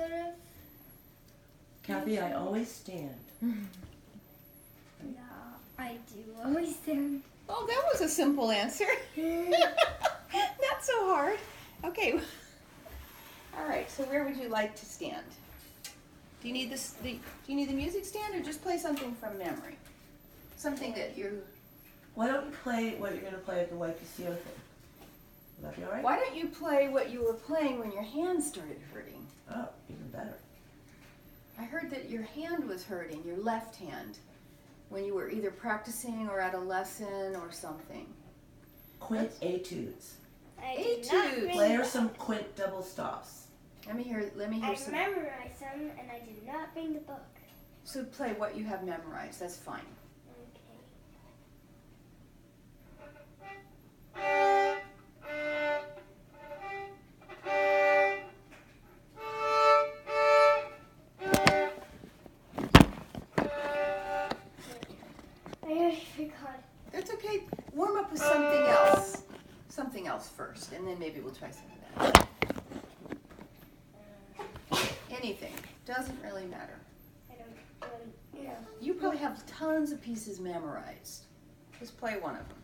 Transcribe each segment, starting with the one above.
sort of. Kathy, I always stand. No, I do always stand. Oh, that was a simple answer. Not so hard. Okay. All right. So where would you like to stand? Do you need this? Do you need the music stand, or just play something from memory? Something that you. Why don't you play what you're going to play at the YPCO thing? Will that be all right? Why don't you play what you were playing when your hand started hurting? Oh, even better. I heard that your hand was hurting, your left hand, when you were either practicing or at a lesson or something. Quint etudes. I do Etudes. not bring Play her the some book. quint double stops. Let me hear I some. memorized them, and I did not bring the book. So play what you have memorized. That's fine. I already forgot. That's okay. Warm up with something else. Something else first, and then maybe we'll try some of that. Anything. Doesn't really matter. I don't really know. You probably have tons of pieces memorized. Just play one of them.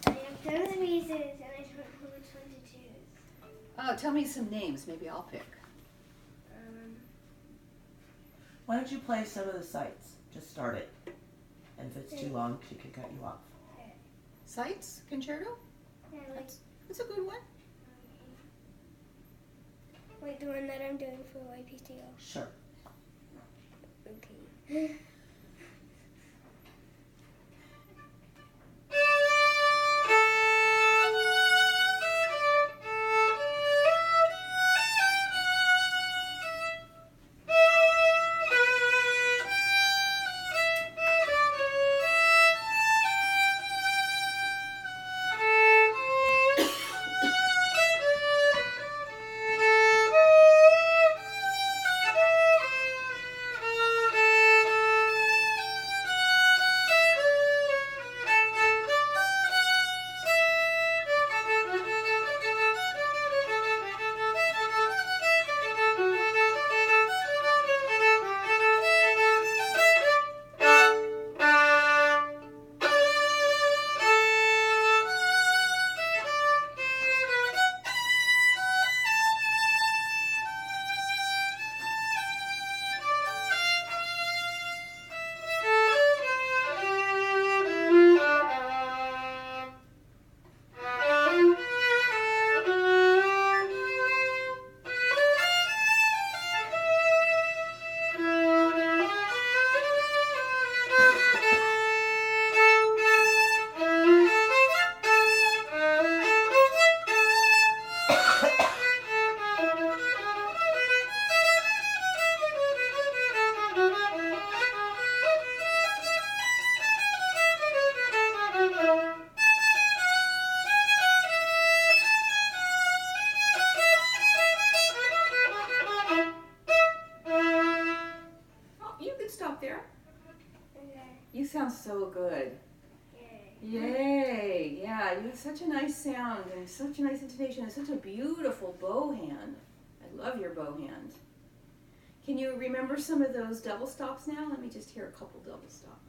I have tons of pieces, and I don't know which one to choose. Oh, tell me some names. Maybe I'll pick. Why don't you play some of the sights? Just start it. And if it's too long, she can cut you off. Sights Concerto? Yeah, like, That's a good one. wait, the one that I'm doing for YPTO. Sure. Okay. Oh, you can stop there. Okay. You sound so good. Yay. Yay! Yeah, you have such a nice sound and such a nice intonation and such a beautiful bow hand. I love your bow hand. Can you remember some of those double stops now? Let me just hear a couple double stops.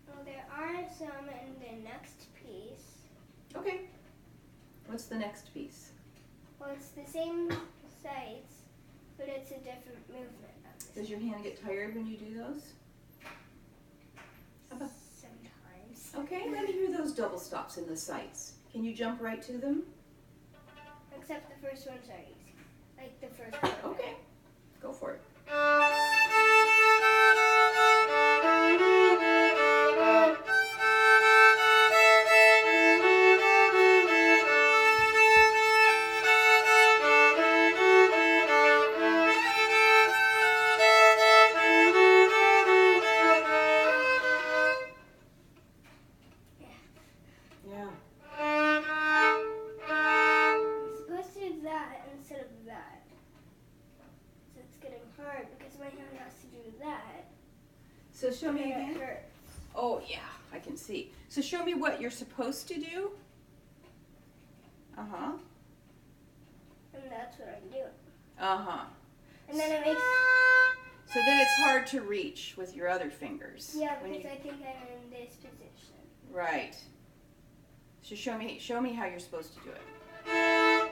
Well, there are some in the next piece. Okay. What's the next piece? Well, it's the same sights, but it's a different movement of this. Does your hand get tired when you do those? About- Sometimes. Okay, let me hear those double stops in the sights. Can you jump right to them? Except the first ones are easy. Like the first one. Okay, go for it. Yeah. You're supposed to do that instead of that. So it's getting hard because my hand has to do that. So show me And it again. hurts. Oh yeah, I can see. So show me what you're supposed to do. Uh-huh. And that's what I'm doing. Uh-huh. And then it makes, So then it's hard to reach with your other fingers. yeah, when because you- I think I'm in this position. Right. So show me how you're supposed to do it. Yeah.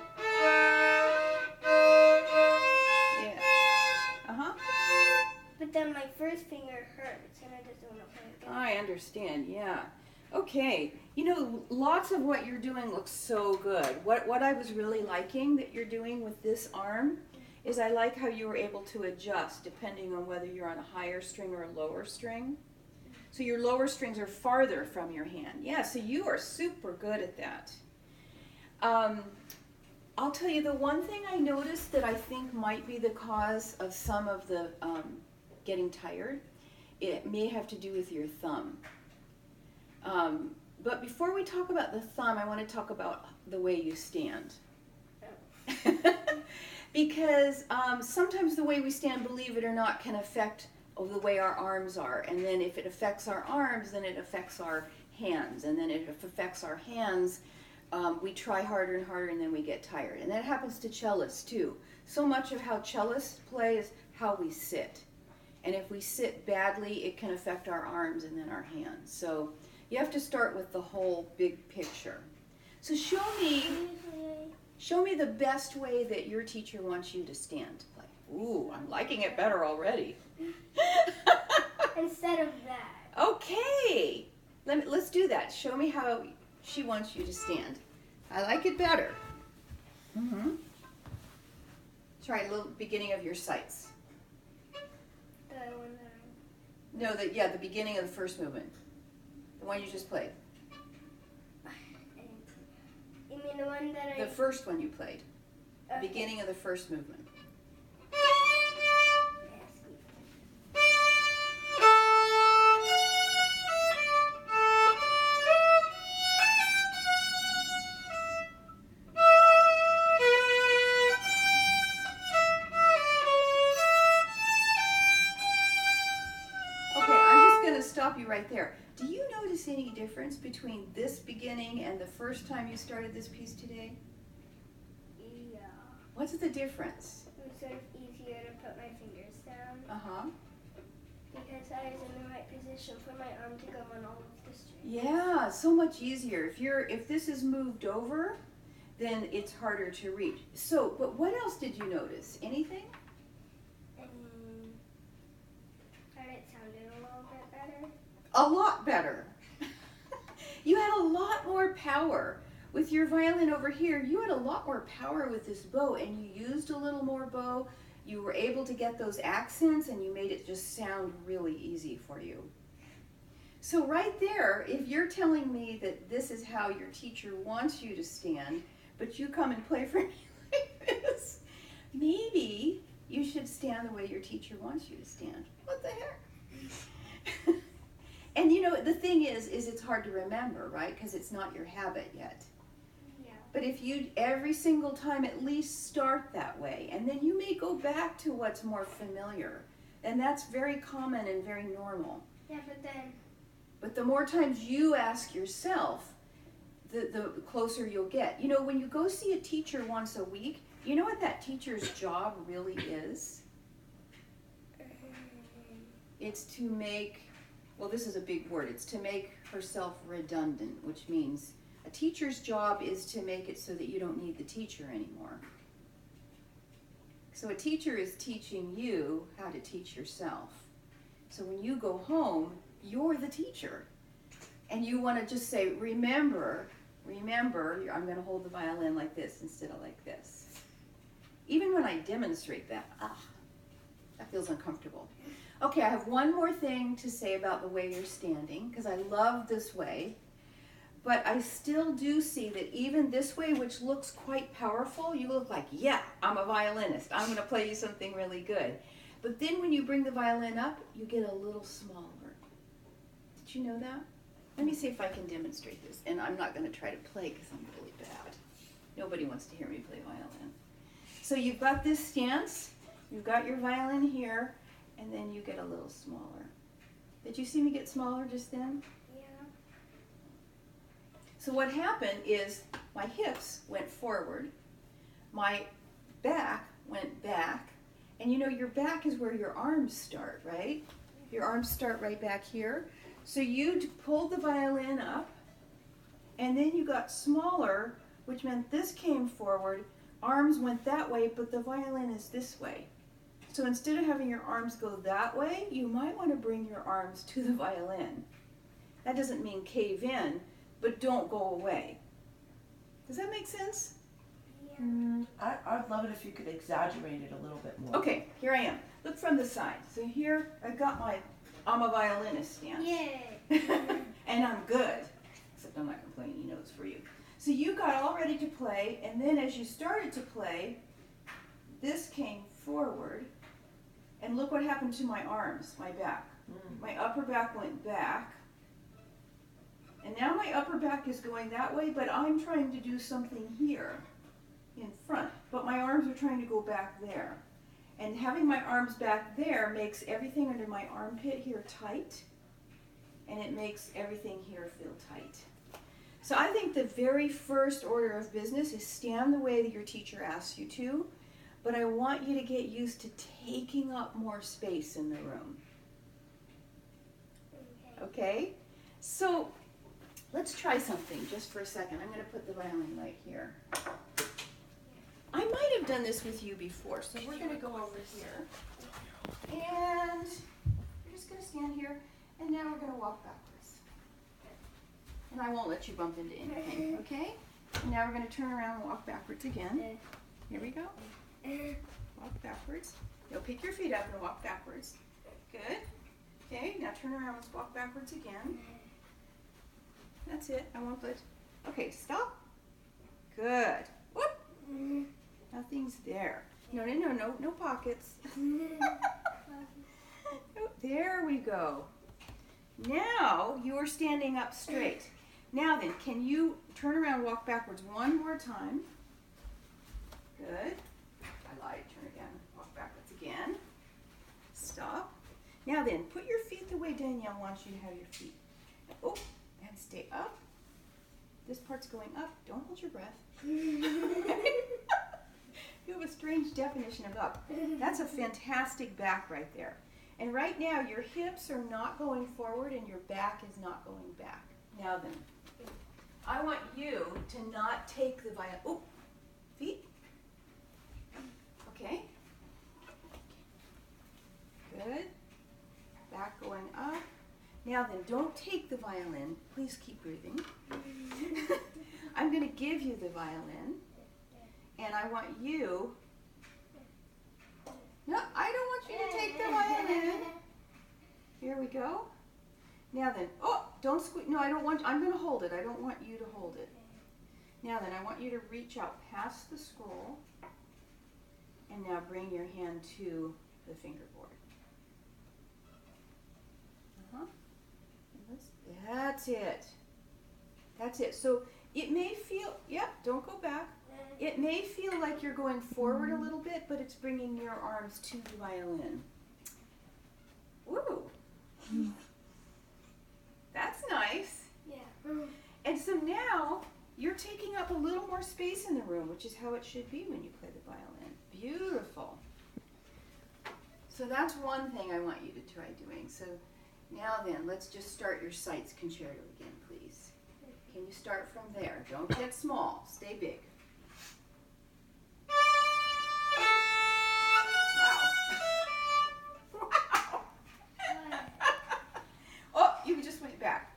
Uh-huh. But then my first finger hurts and it doesn't want to play again. I understand, yeah. Okay, you know, lots of what you're doing looks so good. What I was really liking that you're doing with this arm is I like how you were able to adjust depending on whether you're on a higher string or a lower string. So your lower strings are farther from your hand. Yeah, so you are super good at that. I'll tell you the one thing I noticed that I think might be the cause of some of the getting tired, it may have to do with your thumb. But before we talk about the thumb, I want to talk about the way you stand. Because sometimes the way we stand, believe it or not, can affect the way our arms are. And then if it affects our arms, then it affects our hands. And then if it affects our hands, we try harder and harder and then we get tired. And that happens to cellists too. So much of how cellists play is how we sit. And if we sit badly, it can affect our arms and then our hands. So you have to start with the whole big picture. So show me the best way that your teacher wants you to stand to play. Ooh, I'm liking it better already. Instead of that. Okay, let's do that. Show me how she wants you to stand. I like it better. Mm-hmm. Try a little beginning of your sights. The one that No, the beginning of the first movement. The one you just played. you mean the one that The first one you played. The Okay. beginning of the first movement. Stop you right there. Do you notice any difference between this beginning and the first time you started this piece today? Yeah. What's the difference? It was sort of easier to put my fingers down Uh-huh. because I was in the right position for my arm to go on all of the strings. Yeah, so much easier. If this is moved over, then it's harder to reach. So, but what else did you notice? Anything? That it sounded a little bit better. A lot better. You had a lot more power. With your violin over here, you had a lot more power with this bow, and you used a little more bow. You were able to get those accents, and you made it just sound really easy for you. So right there, if you're telling me that this is how your teacher wants you to stand, but you come and play for me like this, maybe you should stand the way your teacher wants you to stand. What the heck? And you know, the thing is it's hard to remember, right? Because it's not your habit yet. Yeah. But if you, every single time, at least start that way, and then you may go back to what's more familiar. And that's very common and very normal. Yeah, But the more times you ask yourself, the closer you'll get. You know, when you go see a teacher once a week, you know what that teacher's job really is? It's to make, well, this is a big word, it's to make herself redundant, which means a teacher's job is to make it so that you don't need the teacher anymore. So a teacher is teaching you how to teach yourself. So when you go home, you're the teacher. And you want to just say, remember, I'm going to hold the violin like this instead of like this. Even when I demonstrate that, that feels uncomfortable. Okay, I have one more thing to say about the way you're standing, because I love this way. But I still do see that even this way, which looks quite powerful, you look like, yeah, I'm a violinist. I'm going to play you something really good. But then when you bring the violin up, you get a little smaller. Did you know that? Let me see if I can demonstrate this. And I'm not going to try to play because I'm really bad. Nobody wants to hear me play violin. So you've got this stance. You've got your violin here. And then you get a little smaller. Did you see me get smaller just then? Yeah. So what happened is my hips went forward, my back went back, and you know your back is where your arms start, right? Your arms start right back here. So you pulled the violin up, and then you got smaller, which meant this came forward, arms went that way, but the violin is this way. So instead of having your arms go that way, you might want to bring your arms to the violin. That doesn't mean cave in, but don't go away. Does that make sense? I'd love it if you could exaggerate it a little bit more. Okay, here I am. Look from the side. So here I've got I'm a violinist stance. Yay. And I'm good. Except I'm not complaining, you know it's for you. So you got all ready to play, and then as you started to play, this came forward, and look what happened to my arms, my back. My upper back went back, and now my upper back is going that way, but I'm trying to do something here in front, but my arms are trying to go back there. And having my arms back there makes everything under my armpit here tight, and it makes everything here feel tight. So I think the very first order of business is stand the way that your teacher asks you to, but I want you to get used to taking up more space in the room. Okay? So let's try something just for a second. I'm going to put the violin right here. I might have done this with you before, so we're going to go over here. And we're just going to stand here, and now we're going to walk backwards. And I won't let you bump into anything, okay? And now we're going to turn around and walk backwards again. Here we go. Walk backwards. You'll pick your feet up and walk backwards. Good. Okay, now turn around and walk backwards again. That's it. I won't let... Okay, stop. Good. Whoop. Nothing's there. No pockets. Oh, there we go. Now you are standing up straight. Now then, can you turn around and walk backwards one more time? Good. I lied. Turn again. Walk backwards again. Stop. Now then, put your feet the way Danielle wants you to have your feet. Oh, and stay up. This part's going up. Don't hold your breath. You have a strange definition of up. That's a fantastic back right there. And right now, your hips are not going forward and your back is not going back. Now then, I want you to not take the violin. Oh, feet. Okay. Good. Back going up. Now then, don't take the violin. Please keep breathing. I'm going to give you the violin. And I want you... No, I don't want you to take the violin. Here we go. Now then, oh, don't squeeze. No, I don't want, I'm going to hold it. I don't want you to hold it. Now then, I want you to reach out past the scroll. And now bring your hand to the fingerboard. That's it. That's it. So it may feel, yep, don't go back. It may feel like you're going forward a little bit, but it's bringing your arms to the violin. Woo! That's nice. Yeah. And so now you're taking up a little more space in the room, which is how it should be when you play the violin. Beautiful. So that's one thing I want you to try doing. So now then, let's just start your sights concerto again, please. Can you start from there? Don't get small. Stay big. Wow. Oh, you just went back.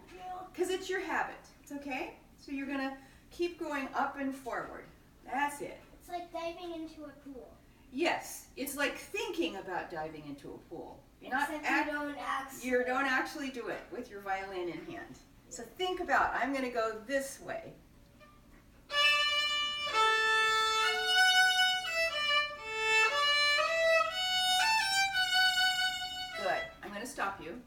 Because it's your habit. It's okay? So you're going to keep going up and forward. That's it. It's like diving into a pool. Yes, it's like thinking about diving into a pool. Except you don't actually do it with your violin in hand. So think about, I'm going to go this way. Good. I'm going to stop you.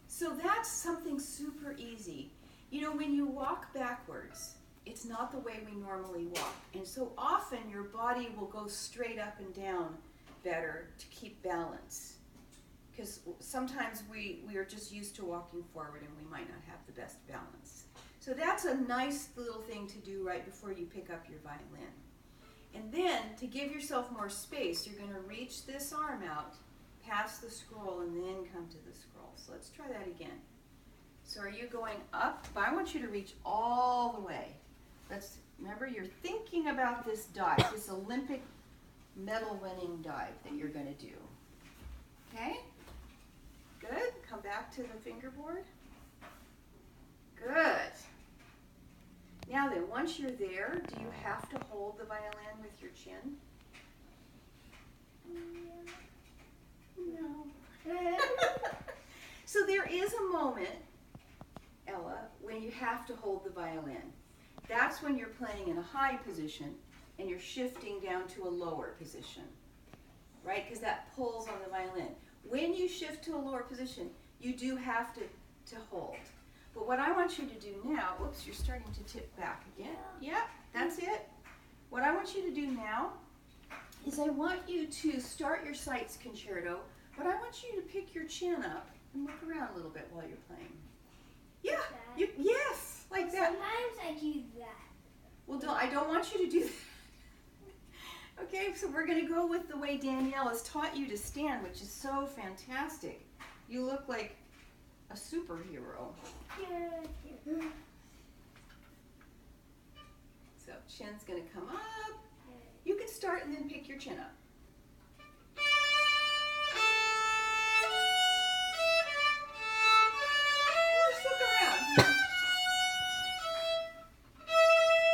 So that's something super easy. You know, when you walk backwards, it's not the way we normally walk. And so often your body will go straight up and down better to keep balance. Because sometimes we are just used to walking forward and we might not have the best balance. So that's a nice little thing to do right before you pick up your violin. And then, to give yourself more space, you're going to reach this arm out, past the scroll, and then come to the scroll. So let's try that again. So are you going up? But I want you to reach all the way. Remember, you're thinking about this dive, this Olympic medal-winning dive that you're going to do. Okay? Good. Come back to the fingerboard. Good. Now then, once you're there, do you have to hold the violin with your chin? No. So there is a moment, Ella, when you have to hold the violin. That's when you're playing in a high position and you're shifting down to a lower position, right? Because that pulls on the violin. When you shift to a lower position, you do have to hold. But what I want you to do now, whoops, you're starting to tip back again. Yeah, that's it. What I want you to do now is I want you to start your sights concerto, but I want you to pick your chin up and look around a little bit while you're playing. Yeah, yes, like that. Sometimes I do that. Well, I don't want you to do that. Okay, so we're going to go with the way Danielle has taught you to stand, which is so fantastic. You look like a superhero. Yeah. So chin's going to come up. You can start and then pick your chin up. And let's look around.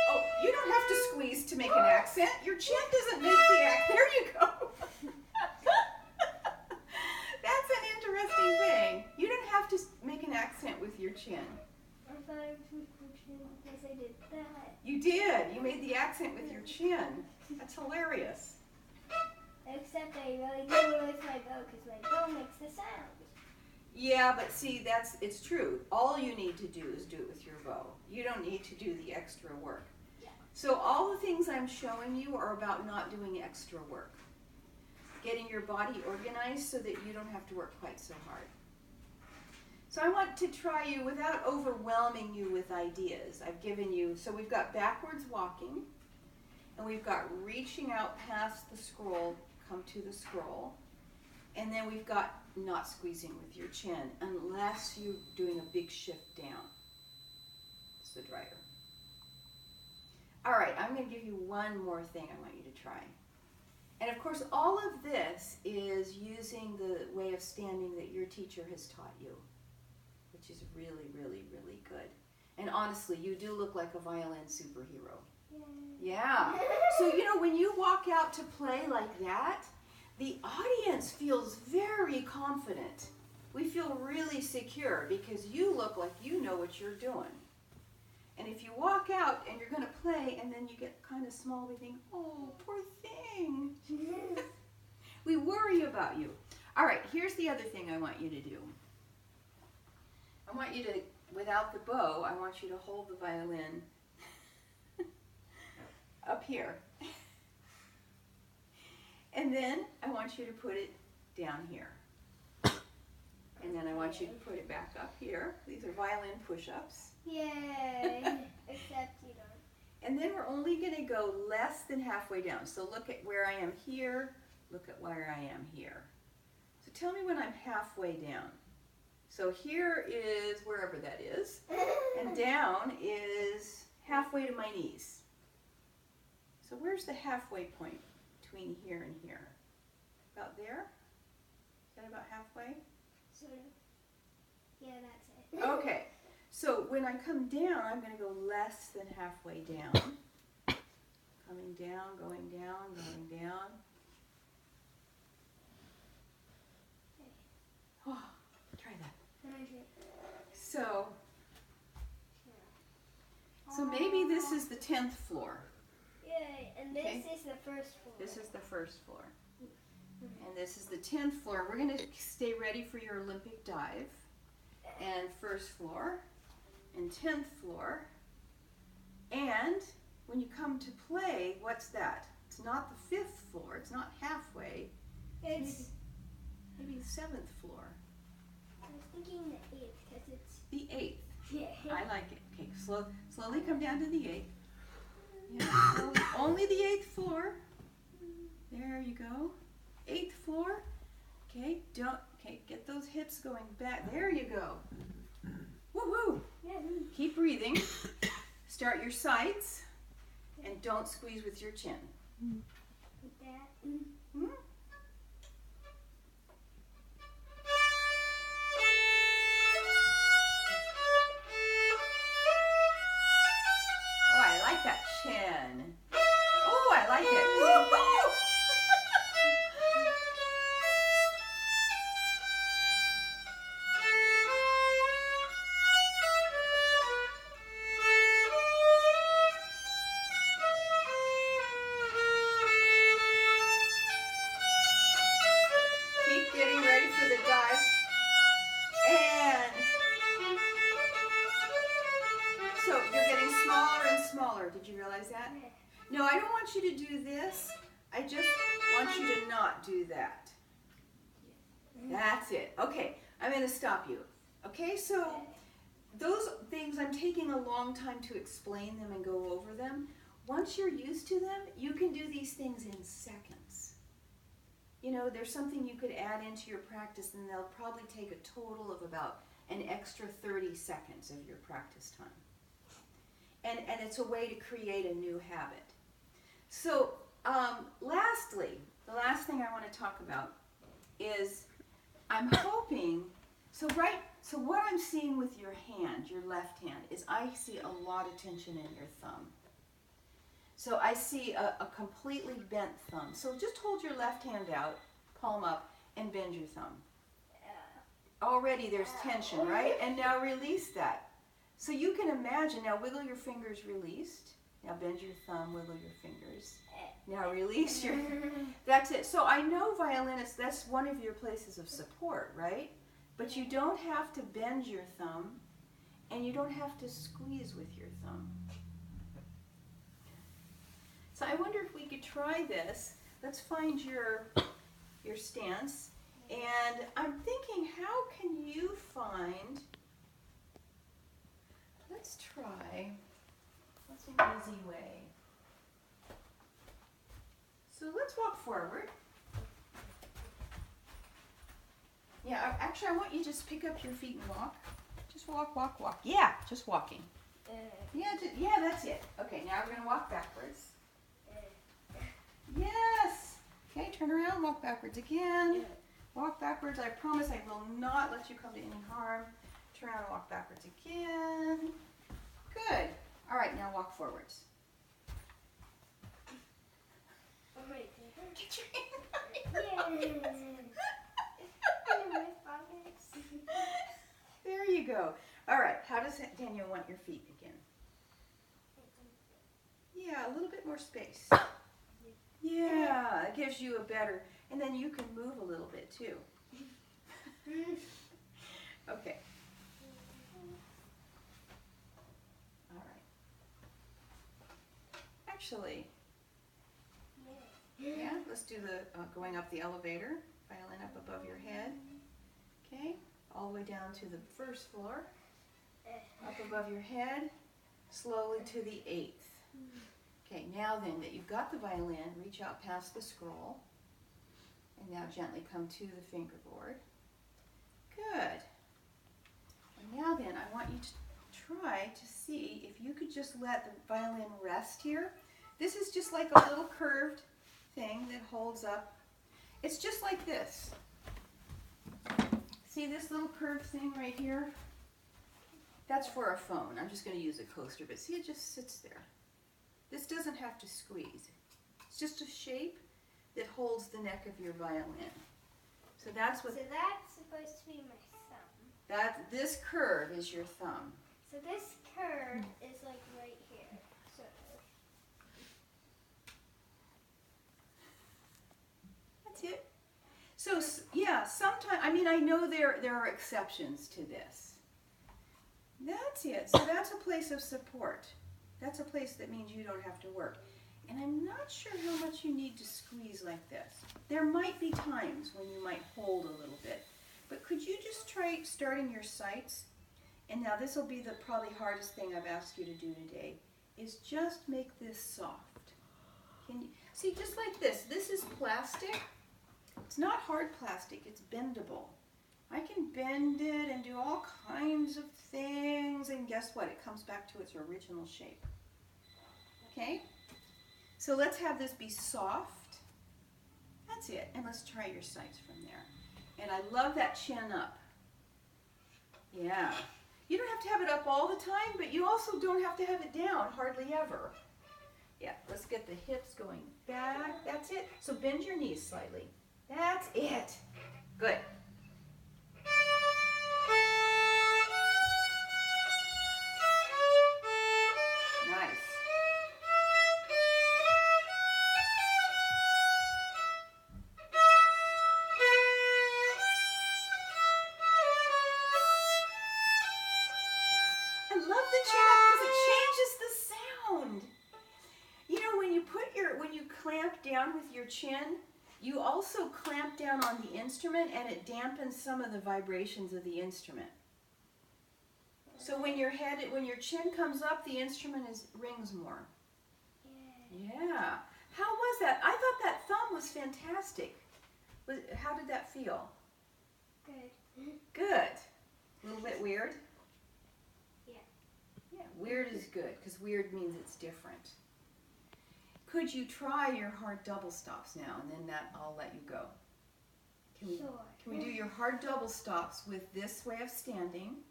Oh, you don't have to squeeze to make an accent. Your chin doesn't make the accent. There you go. That's an interesting thing. You don't have to make an accent with your chin. I thought I was with my chin because I did that. You did. You made the accent with your chin. That's hilarious. Except I really do it with my bow because my bow makes the sound. Yeah, but see, it's true. All you need to do is do it with your bow. You don't need to do the extra work. Yeah. So all the things I'm showing you are about not doing extra work. Getting your body organized so that you don't have to work quite so hard. So I want to try you without overwhelming you with ideas. I've given you, so we've got backwards walking, and we've got reaching out past the scroll, come to the scroll, and then we've got not squeezing with your chin unless you're doing a big shift down. It's the dryer. All right, I'm going to give you one more thing I want you to try. And of course, all of this is using the way of standing that your teacher has taught you, which is really, really, really good. And honestly, you do look like a violin superhero. Yeah. So, when you walk out to play like that, the audience feels very confident. We feel really secure because you look like you know what you're doing. And if you walk out and you're going to play and then you get kind of small, we think, oh, poor thing. We worry about you. All right, here's the other thing I want you to do. I want you to, without the bow, I want you to hold the violin up here. And then I want you to put it down here. And then I want you to put it back up here. These are violin push-ups. Yay! Except you don't. And then we're only going to go less than halfway down. So look at where I am here. Look at where I am here. So tell me when I'm halfway down. So here is wherever that is. And down is halfway to my knees. So where's the halfway point between here and here? About there? Is that about halfway? Sort of. Yeah, that's it. Okay. So when I come down, I'm going to go less than halfway down. Coming down, going down, going down. Oh, try that. Okay. So maybe this is the 10th floor. Yay! And this Okay. is the first floor. This is the first floor. And this is the 10th floor. We're going to stay ready for your Olympic dive. And first floor. And 10th floor. And when you come to play, what's that? It's not the 5th floor. It's not halfway. It's. Maybe the 7th floor. I was thinking the 8th because it's. The 8th. Yeah. I like it. Okay, so Slowly come down to the 8th. Yeah, slowly. Only the 8th floor. There you go. 8th floor. Okay, get those hips going back. There you go. Woohoo! Keep breathing. Start your sights. And don't squeeze with your chin. Like that. Hmm? Oh, I like that chin. Oh, I like it. Woo-hoo! Keep getting ready for the dive. And so you're getting smaller and smaller. Did you realize that? No, I don't want you to do this. I just want you to not do that. That's it. Okay, I'm going to stop you. Okay, so those things, I'm taking a long time to explain them and go over them. Once you're used to them, you can do these things in seconds. You know, there's something you could add into your practice and they'll probably take a total of about an extra 30 seconds of your practice time. And it's a way to create a new habit. So lastly, the last thing I want to talk about is I'm hoping, so what I'm seeing with your hand, your left hand, is I see a lot of tension in your thumb. So I see a completely bent thumb. So just hold your left hand out, palm up, and bend your thumb. Already there's tension, right? And now release that. So you can imagine, now wiggle your fingers released. Now bend your thumb, wiggle your fingers. Now release your, that's it. So I know violinists, that's one of your places of support, right? But you don't have to bend your thumb and you don't have to squeeze with your thumb. So I wonder if we could try this. Let's find your stance. And I'm thinking, how can you find, let's try, what's an easy way? So let's walk forward. Yeah, actually I want you to just pick up your feet and walk. Just walk, walk, walk. Yeah, just walking. Yeah, that's it. Okay, now we're going to walk backwards. Yes. Okay, turn around, walk backwards again. Walk backwards. I promise I will not let you come to any harm. Turn around and walk backwards again. Good. All right, now walk forwards. Get your hand. There you go. All right, how does Daniel want your feet again? Yeah, a little bit more space. Yeah, it gives you a better, and then you can move a little bit too. Okay. All right. Actually, yeah, let's do the going up the elevator, violin up above your head. Okay, all the way down to the first floor, up above your head, slowly to the 8th. Okay, now then that you've got the violin, reach out past the scroll, and now gently come to the fingerboard. Good. And now then, I want you to try to see if you could just let the violin rest here. This is just like a little curved thing that holds up. It's just like this. See this little curved thing right here? That's for a phone. I'm just going to use a coaster, but see, it just sits there. This doesn't have to squeeze. It's just a shape that holds the neck of your violin. So that's what. So that's supposed to be my thumb. This curve is your thumb. So this curve is like right here. So. That's it. So yeah, sometimes, I mean, I know there are exceptions to this. That's it. So that's a place of support. That's a place that means you don't have to work. And I'm not sure how much you need to squeeze like this. There might be times when you might hold a little bit. But could you just try starting your sights And now this will be the probably hardest thing I've asked you to do today, is just make this soft. Can you see, just like this? This is plastic. It's not hard plastic, it's bendable. I can bend it and do all kinds of things, and guess what? It comes back to its original shape. Okay? So let's have this be soft. That's it. And let's try your sights from there. And I love that chin up. Yeah. You don't have to have it up all the time, but you also don't have to have it down hardly ever. Yeah, let's get the hips going back. That's it. So bend your knees slightly. That's it. Good. Nice. I love the chin because it changes the sound. You know, when you clamp down with your chin, you also clamp down on the instrument and it dampens some of the vibrations of the instrument. So when your chin comes up, the instrument rings more. Yeah. How was that? I thought that thumb was fantastic. How did that feel? Good. Good. A little bit weird? Yeah. Yeah, weird is good because weird means it's different. Could you try your hard double stops now, and then I'll let you go. Sure. Can we do your hard double stops with this way of standing?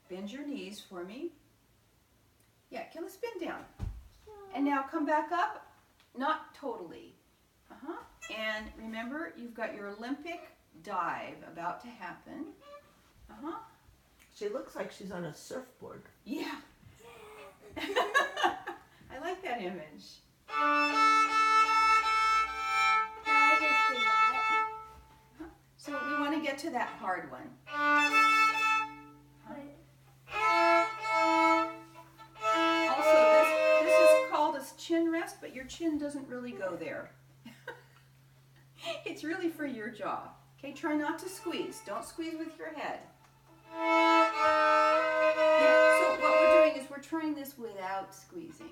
Bend your knees for me. Yeah, let's bend down. And now come back up. Not totally. And remember, you've got your Olympic dive about to happen. She looks like she's on a surfboard. Yeah. I like that image. I just did that. So we want to get to that hard one. Also, this is called a chin rest, but your chin doesn't really go there. It's really for your jaw. Okay, try not to squeeze. Don't squeeze with your head. Yeah, so what we're doing is we're trying this without squeezing.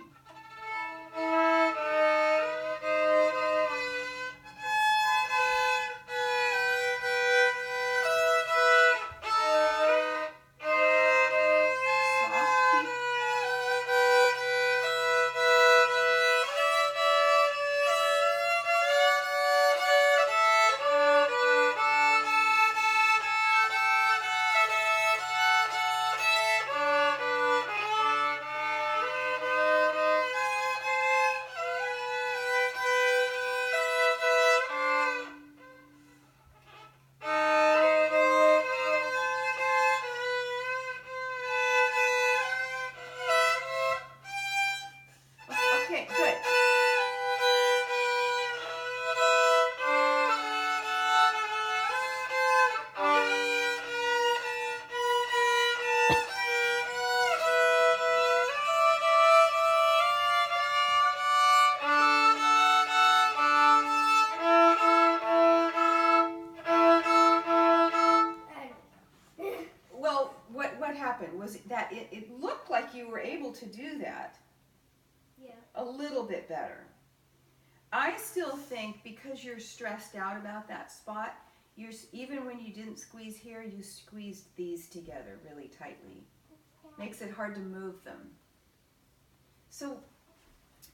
Okay, good. Well, what happened was that it looked like you were able to do that Yeah. a little bit better. I still think because you're stressed out about that spot, even when you didn't squeeze here, you squeezed these together really tightly. Makes it hard to move them. So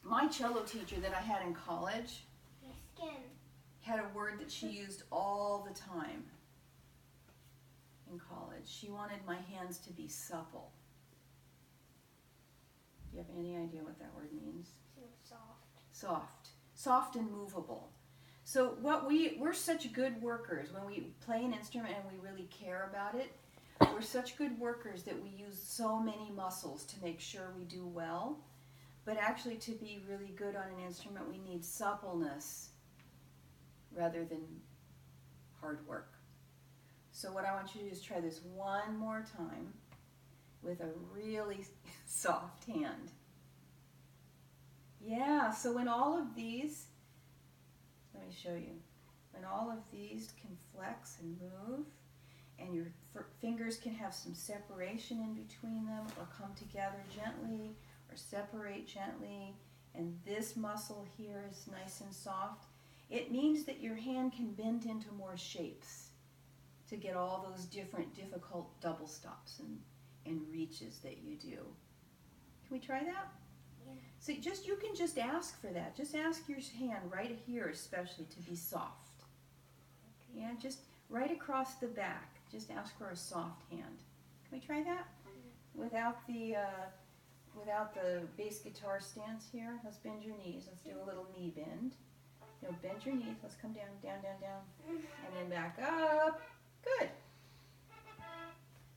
my cello teacher that I had in college My skin. had a word that she used all the time in college. She wanted my hands to be supple. Do you have any idea what that word means? So soft. Soft and movable. So we're such good workers when we play an instrument and we really care about it. We're such good workers that we use so many muscles to make sure we do well. But actually, to be really good on an instrument, we need suppleness rather than hard work. So what I want you to do is try this one more time with a really soft hand. Yeah, so when all of these, let me show you, when all of these can flex and move, and your fingers can have some separation in between them, or come together gently, or separate gently, and this muscle here is nice and soft, it means that your hand can bend into more shapes to get all those different difficult double stops and reaches that you do. Can we try that? Yeah. So you can just ask for that. Just ask your hand right here especially to be soft. Yeah, just right across the back. Just ask for a soft hand. Can we try that? Without the bass guitar stance here. Let's bend your knees. Let's do a little knee bend. No, bend your knees. Let's come down, down, down, down, and then back up. Good.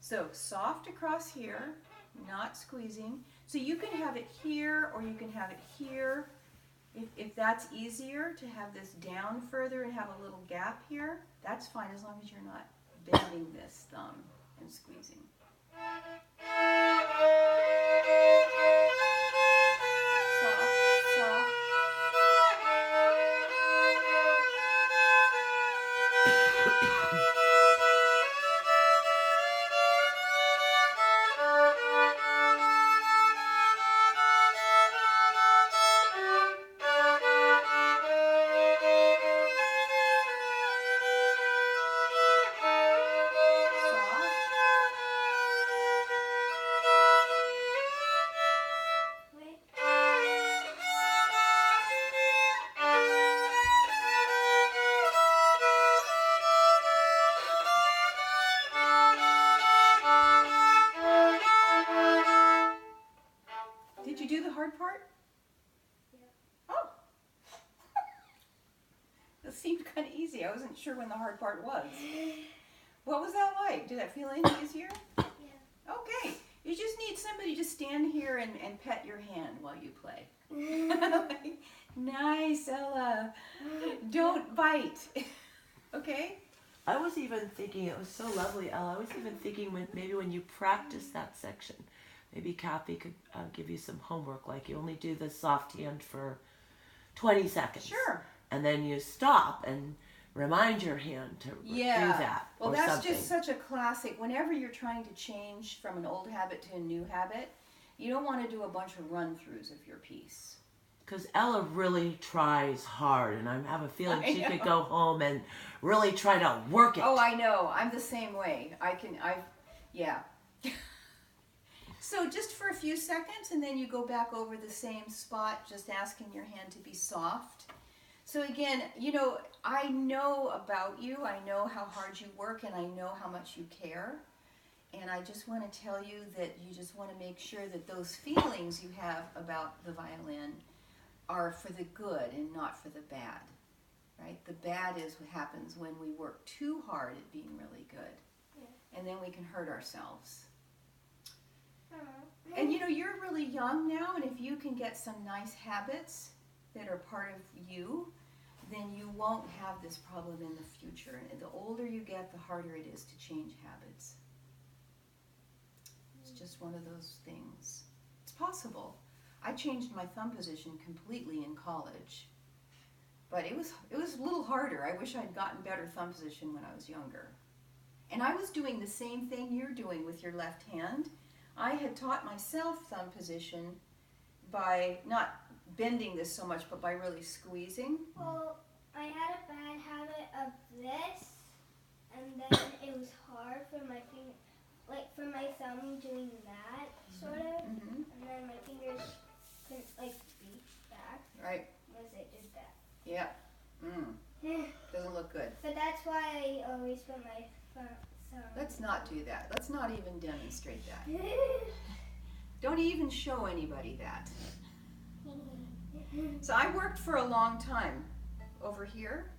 So soft across here, not squeezing. So you can have it here or you can have it here. If that's easier to have this down further and have a little gap here, that's fine as long as you're not bending this thumb and squeezing. Soft, soft. Did you do the hard part? Yeah. Oh. That seemed kind of easy. I wasn't sure when the hard part was. What was that like? Did that feel any easier? Yeah. Okay. You just need somebody to stand here and pet your hand while you play. Nice, Ella. Don't bite. Okay? I was even thinking, it was so lovely, Ella. I was even thinking maybe when you practice that section, maybe Kathy could give you some homework, like you only do the soft hand for 20 seconds. Sure. And then you stop and remind your hand to do that. Well, or that's something. just such a classic. Whenever you're trying to change from an old habit to a new habit, you don't want to do a bunch of run-throughs of your piece. Because Ella really tries hard, and I have a feeling I she know. could go home and really try to work it. Oh, I know. I'm the same way. Yeah. So just for a few seconds, and then you go back over the same spot, just asking your hand to be soft. So again, I know about you. I know how hard you work, and I know how much you care. And I just want to tell you that you just want to make sure that those feelings you have about the violin are for the good and not for the bad, right? The bad is what happens when we work too hard at being really good, and then we can hurt ourselves. And you're really young now, and if you can get some nice habits that are part of you, then you won't have this problem in the future. And the older you get, the harder it is to change habits. It's just one of those things. It's possible. I changed my thumb position completely in college, but it was a little harder. I wish I'd gotten better thumb position when I was younger. And I was doing the same thing you're doing with your left hand. I had taught myself thumb position by not bending this so much, but by really squeezing. Well, I had a bad habit of this, and then it was hard for my finger, like for my thumb doing that, sort of, Mm-hmm. and then my fingers couldn't like reach back Right. once I did that. Yeah. Doesn't look good. But that's why I always put my thumb. Let's not do that. Let's not even demonstrate that. Don't even show anybody that. So I worked for a long time over here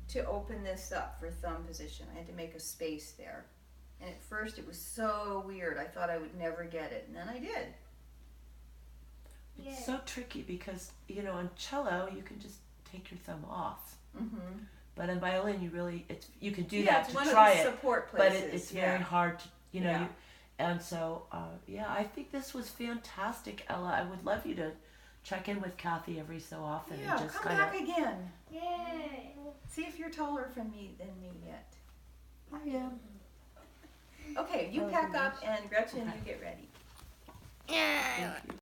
to open this up for thumb position. I had to make a space there. And at first it was so weird. I thought I would never get it. And then I did. It's so tricky because, on cello, you can just take your thumb off. Mm-hmm. But in violin, you can do Yeah, that it's to one try of the it. support But places. it's very hard to, Yeah. and so, I think this was fantastic, Ella. I would love you to check in with Kathy every so often Yeah, and just come kind back of. again. Yay! See if you're taller than me yet. I am. Okay, you pack up and Gretchen, you get ready. Thank you.